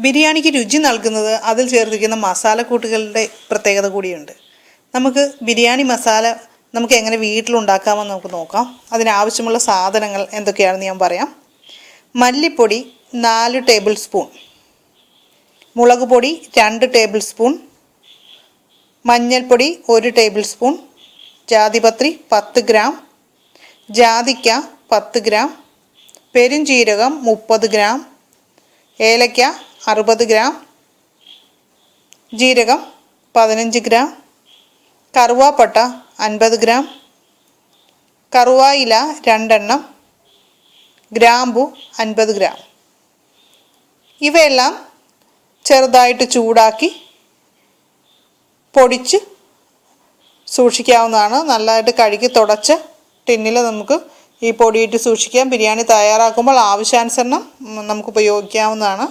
ബിരിയാണിക്ക് രുചി നൽകുന്നത് അതിൽ ചേർത്തിരിക്കുന്ന മസാലക്കൂട്ടുകളുടെ പ്രത്യേകത കൂടിയുണ്ട്. നമുക്ക് ബിരിയാണി മസാല നമുക്ക് എങ്ങനെ വീട്ടിലുണ്ടാക്കാമെന്ന് നമുക്ക് നോക്കാം. അതിനാവശ്യമുള്ള സാധനങ്ങൾ എന്തൊക്കെയാണെന്ന് ഞാൻ പറയാം. മല്ലിപ്പൊടി 4 ടേബിൾ സ്പൂൺ, മുളക് പൊടി 2 ടേബിൾ സ്പൂൺ, മഞ്ഞൾപ്പൊടി 1 ടേബിൾ സ്പൂൺ, ജാതിപത്രി 10 ഗ്രാം, ജാതിക്ക 10 ഗ്രാം, പെരുംജീരകം 30 ഗ്രാം, ഏലക്ക 60 ഗ്രാം, ജീരകം 15 ഗ്രാം, കറുവാപ്പട്ട 50 ഗ്രാം, കറുവായില 2 എണ്ണം, ഗ്രാമ്പു 50 ഗ്രാം. ഇവയെല്ലാം ചെറുതായിട്ട് ചൂടാക്കി പൊടിച്ച് സൂക്ഷിക്കാവുന്നതാണ്. നല്ലതായിട്ട് കഴുകി തുടച്ച് ടിന്നിൽ നമുക്ക് ഈ പൊടിയിട്ട് സൂക്ഷിക്കാം. ബിരിയാണി തയ്യാറാക്കുമ്പോൾ ആവശ്യാനുസരണം നമുക്ക് ഉപയോഗിക്കാവുന്നതാണ്.